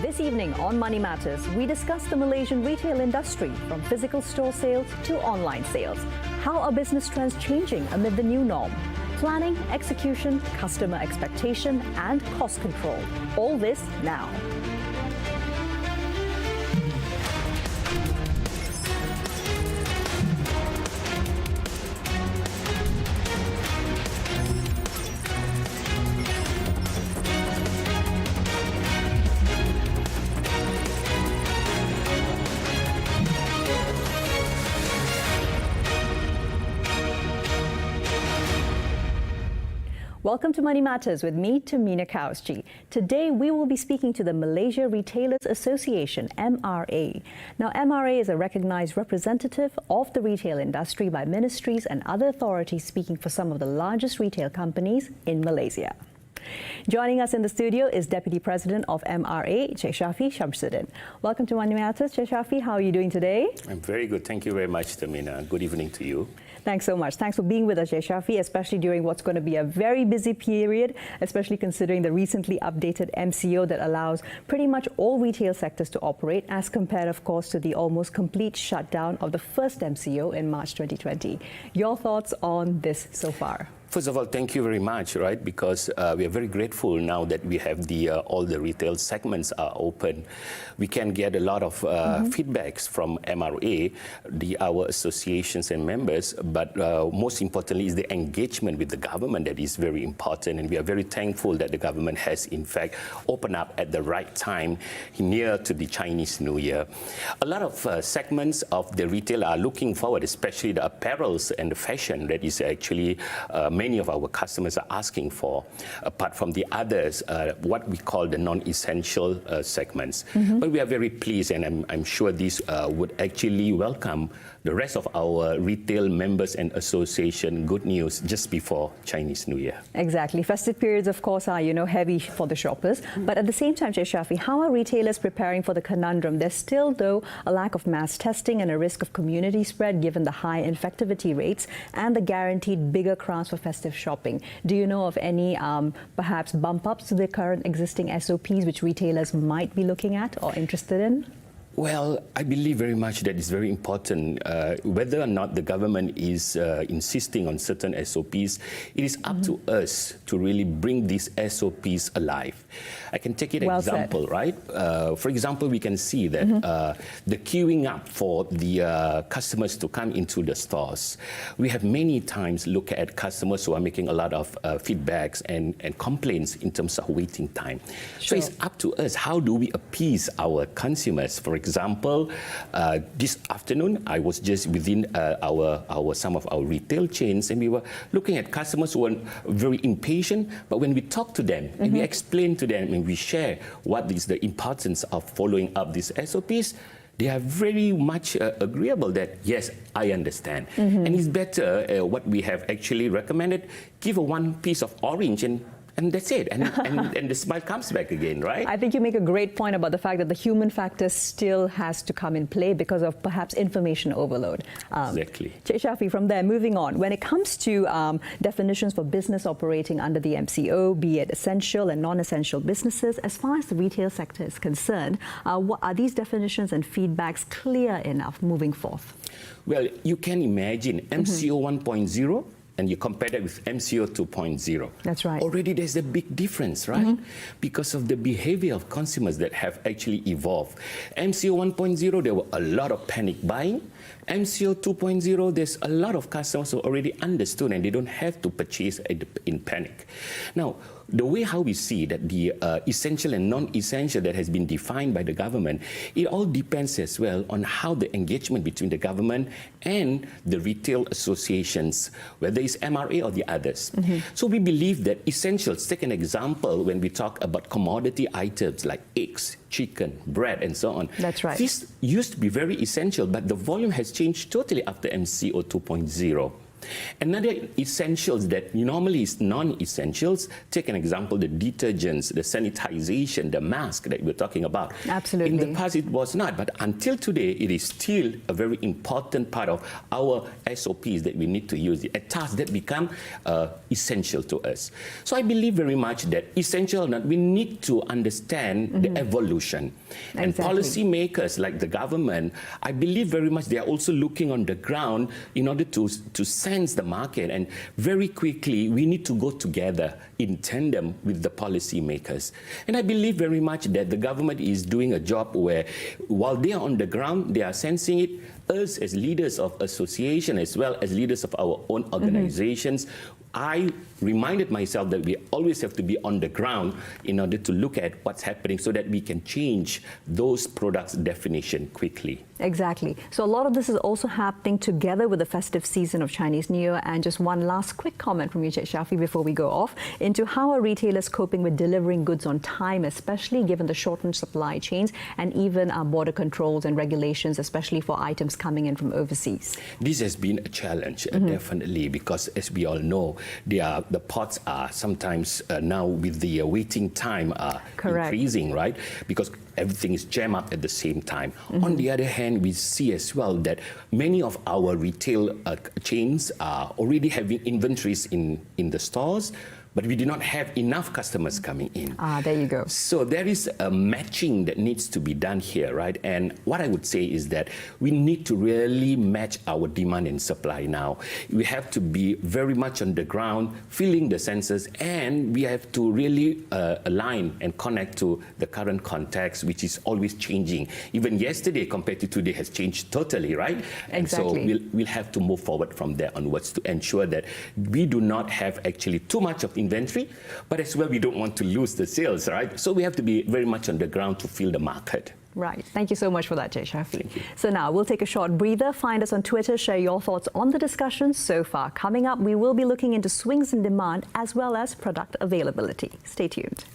This evening on Money Matters, we discuss the Malaysian retail industry, from physical store sales to online sales. How are business trends changing amid the new norm? Planning, execution, customer expectation, and cost control. All this now. Welcome to Money Matters with me, Tamina Kausji. Today, we will be speaking to the Malaysia Retailers Association, MRA. Now, MRA is a recognized representative of the retail industry by ministries and other authorities speaking for some of the largest retail companies in Malaysia. Joining us in the studio is Deputy President of MRA, Shafie Shamsuddin. Welcome to Money Matters, Shafie. How are you doing today? I'm very good. Thank you very much, Tamina. Good evening to you. Thanks so much. Thanks for being with us, Shafie, especially during what's going to be a very busy period, especially considering the recently updated MCO that allows pretty much all retail sectors to operate, as compared, of course, to the almost complete shutdown of the first MCO in March 2020. Your thoughts on this so far? First of all, thank you very much, right? Because we are very grateful now that we have all the retail segments are open. We can get a lot of feedbacks from MRA, our associations and members, but most importantly is the engagement with the government that is very important, and we are very thankful that the government has in fact opened up at the right time near to the Chinese New Year. A lot of segments of the retail are looking forward, especially the apparels and the fashion that is actually many of our customers are asking for, apart from the others, what we call the non-essential segments. But we are very pleased, and I'm sure this would actually welcome the rest of our retail members and association good news just before Chinese New Year. Exactly. Festive periods, of course, are, heavy for the shoppers. But at the same time, Shafie, how are retailers preparing for the conundrum? There's still, though, a lack of mass testing and a risk of community spread given the high infectivity rates and the guaranteed bigger crowds for festive shopping. Do you know of any, perhaps, bump-ups to the current existing SOPs which retailers might be looking at or interested in? Well, I believe very much that it's very important. Whether or not the government is insisting on certain SOPs, it is up to us to really bring these SOPs alive. I can take an example, right? For example, we can see that the queuing up for the customers to come into the stores. We have many times looked at customers who are making a lot of feedbacks and complaints in terms of waiting time. So it's up to us. How do we appease our consumers? For example, this afternoon, I was just within some of our retail chains, and we were looking at customers who were very impatient. But when we talk to them and we explain to them and we share what is the importance of following up these SOPs, they are very much agreeable that, yes, I understand. And it's better, what we have actually recommended, give one piece of orange and that's it. And the smile comes back again, right? I think you make a great point about the fact that the human factor still has to come in play because of perhaps information overload. Exactly. Shafie, from there, moving on. When it comes to definitions for business operating under the MCO, be it essential and non-essential businesses, as far as the retail sector is concerned, are these definitions and feedbacks clear enough moving forth? Well, you can imagine MCO 1.0 and you compare that with MCO 2.0. That's right. Already there's a big difference, right? Because of the behavior of consumers that have actually evolved. MCO 1.0, there were a lot of panic buying. MCO 2.0, there's a lot of customers who already understood and they don't have to purchase in panic. Now, the way how we see that the essential and non-essential that has been defined by the government, it all depends as well on how the engagement between the government and the retail associations, whether it's MRA or the others. So we believe that essentials, take an example when we talk about commodity items like eggs, chicken, bread, and so on. That's right. This used to be very essential, but the volume has changed totally after MCO 2.0. Another essentials that normally is non-essentials, take an example, the detergents, the sanitization, the mask that we're talking about. Absolutely. In the past it was not, but until today it is still a very important part of our SOPs that we need to use, a task that become essential to us. So I believe very much that essential or not, we need to understand the evolution. And policymakers like the government, I believe very much they are also looking on the ground in order to sense the market, and very quickly we need to go together in tandem with the policymakers. And I believe very much that the government is doing a job where while they are on the ground, they are sensing it. Us as leaders of association as well as leaders of our own organizations, I reminded myself that we always have to be on the ground in order to look at what's happening so that we can change those products' definition quickly. Exactly. So a lot of this is also happening together with the festive season of Chinese New Year. And just one last quick comment from you, Shafie, before we go off, into how are retailers coping with delivering goods on time, especially given the shortened supply chains and even border controls and regulations, especially for items coming in from overseas? This has been a challenge, definitely, because as we all know, the ports are sometimes now with the waiting time increasing, right? Because everything is jammed up at the same time. On the other hand, we see as well that many of our retail chains are already having inventories in the stores, but we do not have enough customers coming in. There you go. So there is a matching that needs to be done here, right? And what I would say is that we need to really match our demand and supply now. We have to be very much on the ground, feeling the sensors, and we have to really align and connect to the current context, which is always changing. Even yesterday compared to today has changed totally, right? And so we'll have to move forward from there onwards to ensure that we do not have actually too much of inventory, but as well we don't want to lose the sales, right? So we have to be very much on the ground to feel the market. Right. Thank you so much for that, Shafie. So now we'll take a short breather. Find us on Twitter. Share your thoughts on the discussion so far. Coming up, we will be looking into swings in demand as well as product availability. Stay tuned.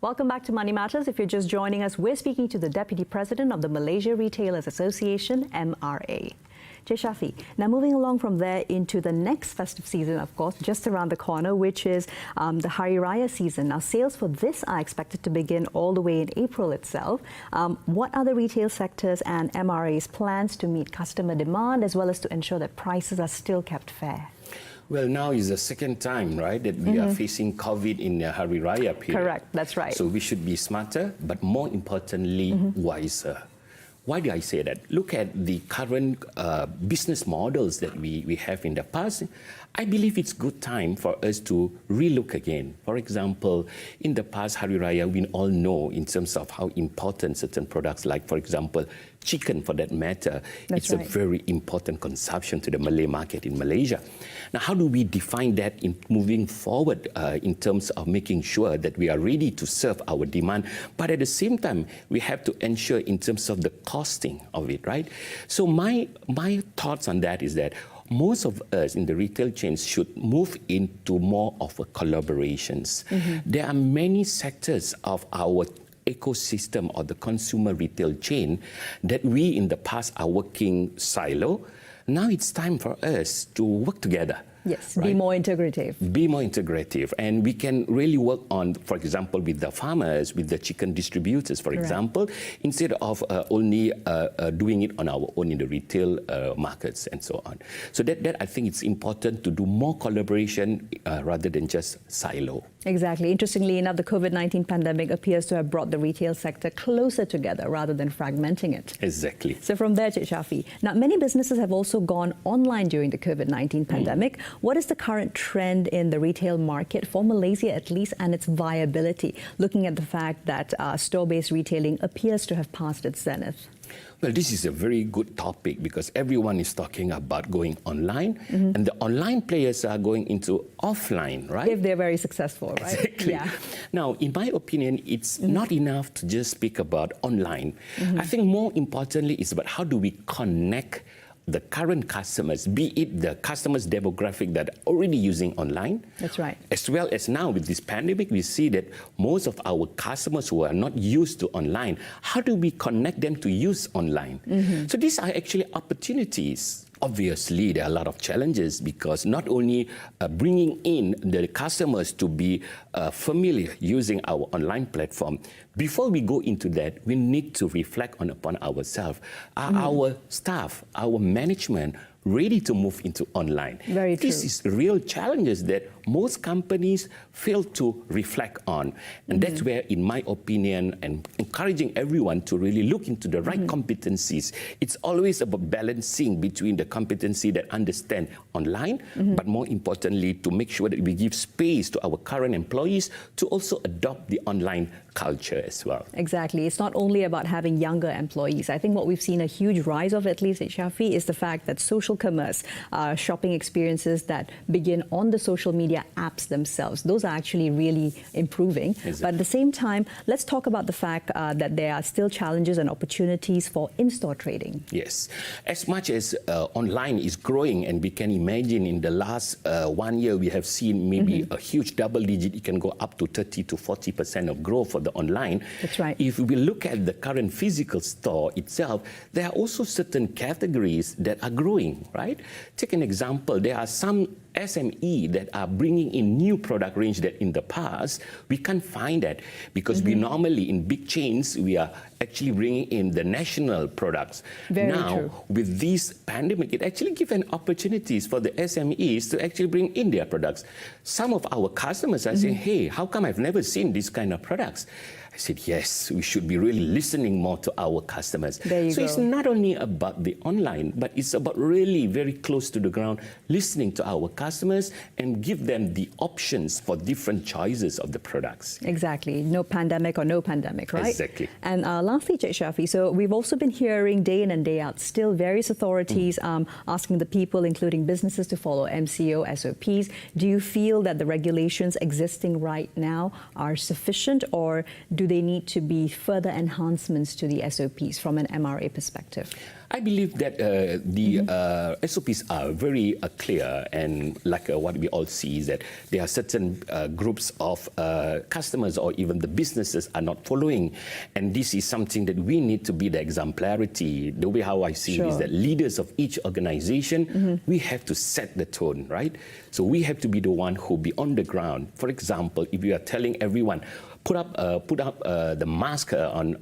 Welcome back to Money Matters. If you're just joining us, we're speaking to the Deputy President of the Malaysia Retailers Association, MRA. Shafie, now moving along from there into the next festive season, of course, just around the corner, which is the Hari Raya season. Now, sales for this are expected to begin all the way in April itself. What are the retail sectors and MRA's plans to meet customer demand as well as to ensure that prices are still kept fair? Well, now is the second time, right, that we are facing COVID in the Hari Raya period. Correct, that's right. So we should be smarter, but more importantly, wiser. Why do I say that? Look at the current business models that we have in the past. I believe it's good time for us to relook again. For example, in the past Hari Raya, we all know in terms of how important certain products, like for example, chicken for that matter, it's a very important consumption to the Malay market in Malaysia. Now, how do we define that in moving forward in terms of making sure that we are ready to serve our demand, but at the same time, we have to ensure in terms of the costing of it, right? So my thoughts on that is that most of us in the retail chains should move into more of a collaborations. There are many sectors of our ecosystem or the consumer retail chain that we in the past are working silo. Now it's time for us to work together. Yes, right? Be more integrative. Be more integrative. And we can really work on, for example, with the farmers, with the chicken distributors, for example, instead of only doing it on our own in the retail markets and so on. So that I think it's important to do more collaboration rather than just silo. Exactly. Interestingly enough, the COVID-19 pandemic appears to have brought the retail sector closer together rather than fragmenting it. Exactly. So from there, Shafie, now many businesses have also gone online during the COVID-19 pandemic. What is the current trend in the retail market for Malaysia at least and its viability, looking at the fact that store-based retailing appears to have passed its zenith? Well, this is a very good topic because everyone is talking about going online and the online players are going into offline, right? If they're very successful, right? Exactly. Yeah. Now, in my opinion, it's not enough to just speak about online. I think more importantly, it's about how do we connect the current customers, be it the customers demographic that are already using online. That's right. As well as now with this pandemic, we see that most of our customers who are not used to online, how do we connect them to use online? So these are actually opportunities. Obviously, there are a lot of challenges because not only bringing in the customers to be familiar using our online platform, before we go into that, we need to reflect upon ourselves. Are our staff, our management ready to move into online? Very true. This is real challenges that most companies fail to reflect on. And that's where, in my opinion, and encouraging everyone to really look into the right competencies. It's always about balancing between the competency that understand online, but more importantly, to make sure that we give space to our current employees to also adopt the online culture as well. Exactly. It's not only about having younger employees. I think what we've seen a huge rise of, at least at Shafie, is the fact that social commerce, shopping experiences that begin on the social media apps themselves, those are actually really improving. Exactly. But at the same time, let's talk about the fact that there are still challenges and opportunities for in-store trading. Yes. As much as online is growing, and we can imagine in the last 1 year, we have seen maybe a huge double digit, it can go up to 30 to 40% of growth for the online. That's right. If we look at the current physical store itself, there are also certain categories that are growing, right? Take an example, there are some SME that are bringing in new product range that in the past, we can't find that because we normally in big chains, we are actually bringing in the national products. Very now, true. with this pandemic, it actually given opportunities for the SMEs to actually bring in their products. Some of our customers are saying, hey, how come I've never seen this kind of products? I said, yes, we should be really listening more to our customers. There you so go. it's not only about the online, but it's about really very close to the ground, listening to our customers and give them the options for different choices of the products. Exactly. No pandemic or no pandemic, right? Exactly. And lastly, Shafie, so we've also been hearing day in and day out, still various authorities asking the people, including businesses, to follow MCO SOPs. Do you feel that the regulations existing right now are sufficient, or do do they need to be further enhancements to the SOPs from an MRA perspective? I believe that the SOPs are very clear, and like what we all see is that there are certain groups of customers or even the businesses are not following, and this is something that we need to be the exemplarity. The way how I see it is that leaders of each organization, we have to set the tone, right? So we have to be the one who be on the ground. For example, if we are telling everyone, put up the mask on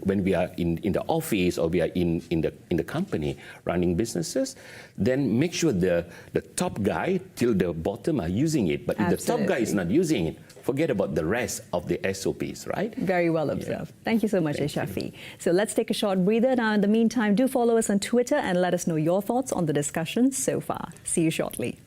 when we are in the office or we are in the company running businesses, then make sure the top guy till the bottom are using it. But if the top guy is not using it, forget about the rest of the SOPs, right? Very well observed. Thank you so much, Shafie. So let's take a short breather. Now, in the meantime, do follow us on Twitter and let us know your thoughts on the discussion so far. See you shortly.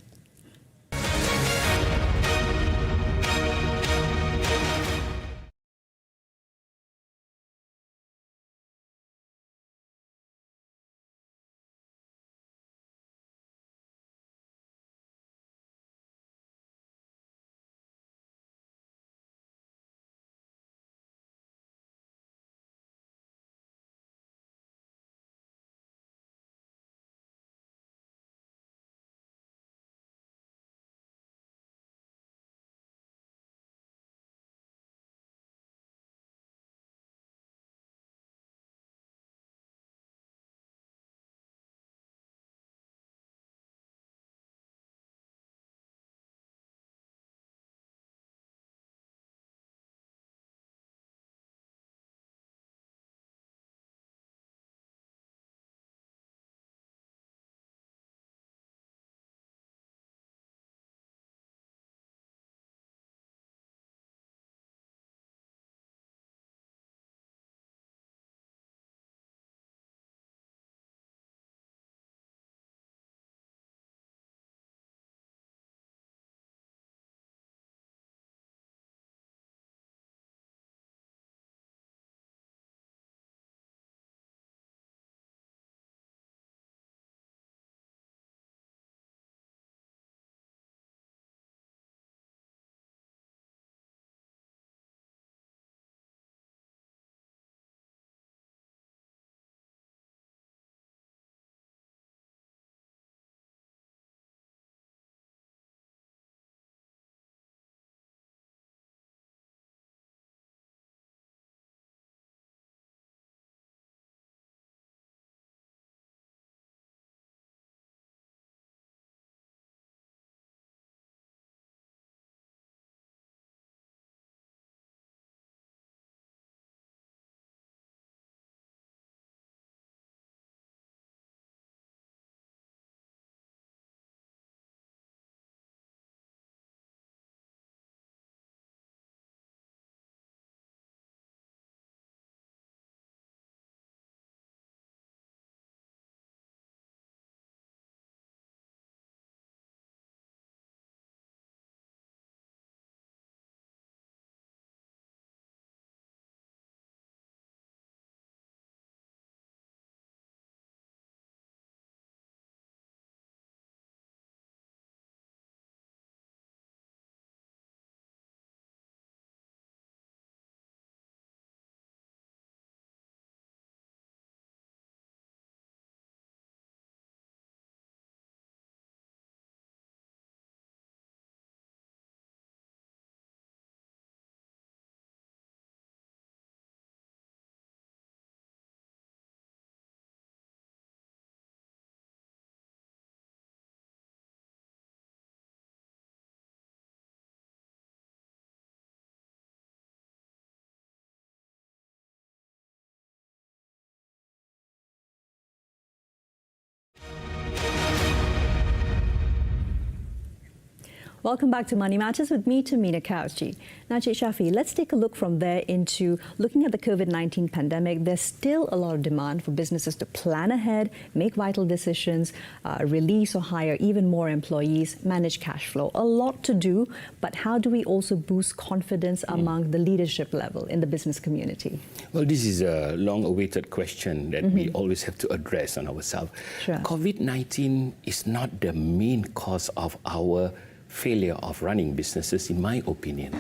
Welcome back to Money Matters with me, Tamina Kauchi. Now, Shafie, let's take a look from there into looking at the COVID-19 pandemic. There's still a lot of demand for businesses to plan ahead, make vital decisions, release or hire even more employees, manage cash flow. A lot to do, but how do we also boost confidence among the leadership level in the business community? Well, this is a long-awaited question that we always have to address on ourselves. Sure. COVID-19 is not the main cause of our failure of running businesses, in my opinion.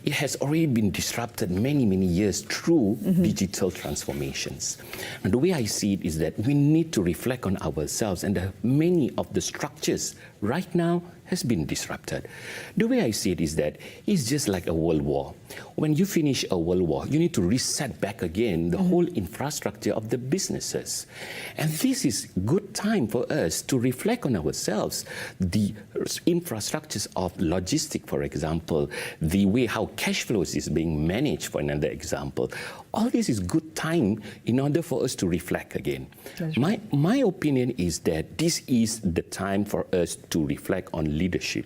It has already been disrupted many, many years through digital transformations. And the way I see it is that we need to reflect on ourselves, and many of the structures right now has been disrupted. The way I see it is that it's just like a world war. When you finish a world war, you need to reset back again the whole infrastructure of the businesses. And this is good time for us to reflect on ourselves. The infrastructures of logistics, for example, the way how cash flows is being managed, for another example. All this is good time in order for us to reflect again. My opinion is that this is the time for us to reflect on leadership.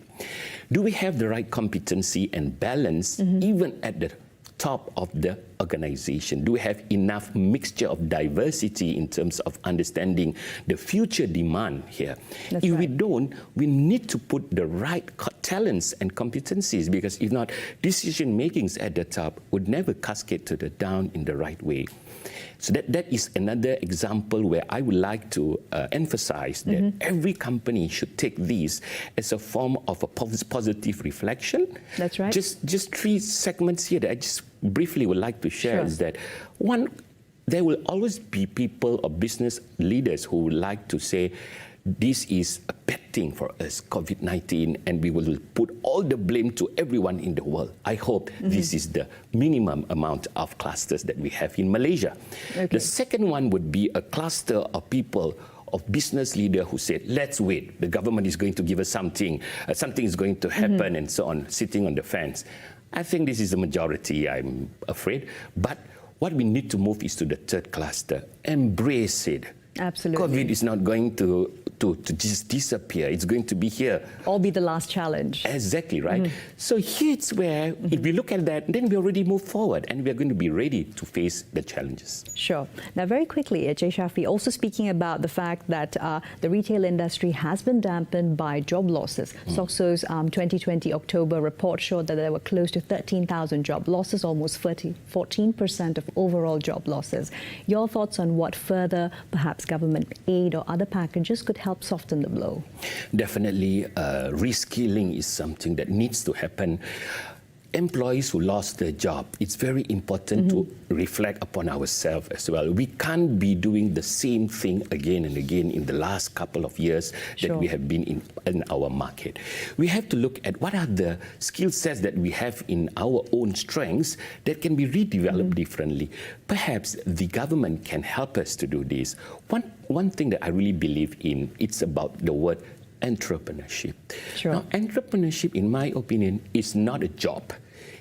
Do we have the right competency and balance even at the top of the organization? Do we have enough mixture of diversity in terms of understanding the future demand here? If we don't, we need to put the right talents and competencies, because if not, decision makings at the top would never cascade to the down in the right way. So that is another example where I would like to emphasize that every company should take this as a form of a positive reflection. That's right. Just three segments here that I just briefly would like to share is that, one, there will always be people or business leaders who would like to say, this is a bad thing for us, COVID-19, and we will put all the blame to everyone in the world. I hope this is the minimum amount of clusters that we have in Malaysia. The second one would be a cluster of people, of business leaders who said, let's wait, the government is going to give us something, something is going to happen, and so on, sitting on the fence. I think this is the majority, I'm afraid. But what we need to move is to the third cluster. Embrace it. Absolutely. COVID is not going to just disappear. It's going to be here. Or be the last challenge. Exactly, right? So here's where, if we look at that, then we already move forward and we are going to be ready to face the challenges. Sure. Now, very quickly, Shafie, also speaking about the fact that the retail industry has been dampened by job losses. SOXO's 2020 October report showed that there were close to 13,000 job losses, almost 14% of overall job losses. Your thoughts on what further, perhaps government aid or other packages could help soften the blow? Definitely, reskilling is something that needs to happen. Employees who lost their job, it's very important to reflect upon ourselves as well. We can't be doing the same thing again and again in the last couple of years that we have been in our market. We have to look at what are the skill sets that we have in our own strengths that can be redeveloped differently. Perhaps the government can help us to do this. One thing that I really believe in, it's about the word entrepreneurship. Now, entrepreneurship, in my opinion, is not a job.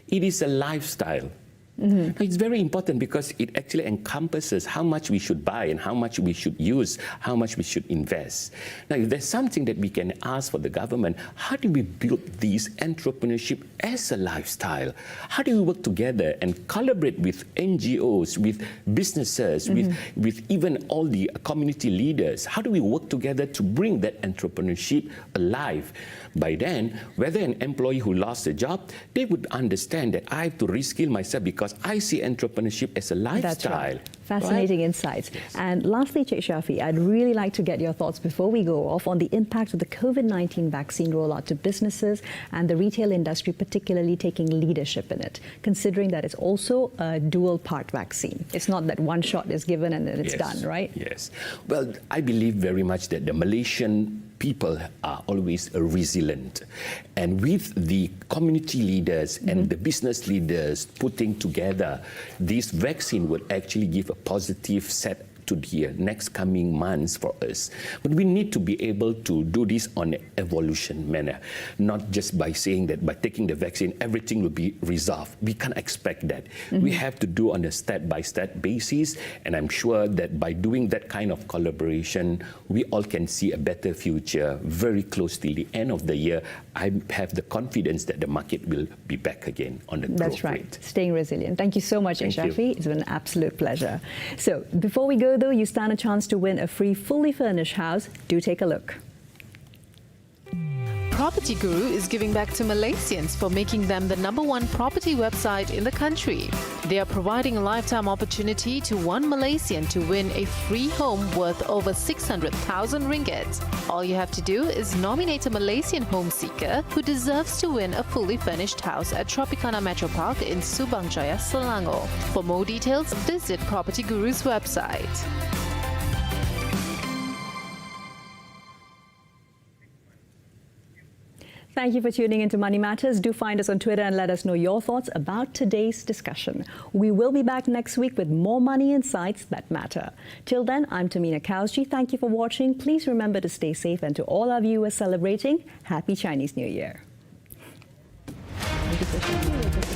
It is a lifestyle. Now, it's very important because it actually encompasses how much we should buy and how much we should use, how much we should invest. Now, if there's something that we can ask for the government, how do we build this entrepreneurship as a lifestyle? How do we work together and collaborate with NGOs, with businesses, with even all the community leaders? How do we work together to bring that entrepreneurship alive? By then, whether an employee who lost a job, they would understand that I have to reskill myself because I see entrepreneurship as a lifestyle. That's right. Fascinating insights. And lastly, Shafie, I'd really like to get your thoughts before we go off on the impact of the COVID-19 vaccine rollout to businesses and the retail industry, particularly taking leadership in it, considering that it's also a dual-part vaccine. It's not that one shot is given and then it's done, right? Yes. Well, I believe very much that the Malaysian people are always resilient. And with the community leaders and the business leaders putting together, this vaccine will actually give a positive set to the next coming months for us. But we need to be able to do this on an evolution manner, not just by saying that by taking the vaccine, everything will be resolved. We can't expect that. We have to do on a step-by-step basis, and I'm sure that by doing that kind of collaboration, we all can see a better future very close till the end of the year. I have the confidence that the market will be back again on the growth That's right. rate. Staying resilient. Thank you so much, Shafie. It's been an absolute pleasure. So before we go, though, you stand a chance to win a free, fully furnished house. Do take a look. Property Guru is giving back to Malaysians for making them the #1 property website in the country. They are providing a lifetime opportunity to one Malaysian to win a free home worth over 600,000 ringgit. All you have to do is nominate a Malaysian home seeker who deserves to win a fully furnished house at Tropicana Metro Park in Subang Jaya, Selangor. For more details, visit Property Guru's website. Thank you for tuning into Money Matters. Do find us on Twitter and let us know your thoughts about today's discussion. We will be back next week with more money insights that matter. Till then, I'm Tamina Kausji. Thank you for watching. Please remember to stay safe, and to all our viewers celebrating, Happy Chinese New Year. Thank you for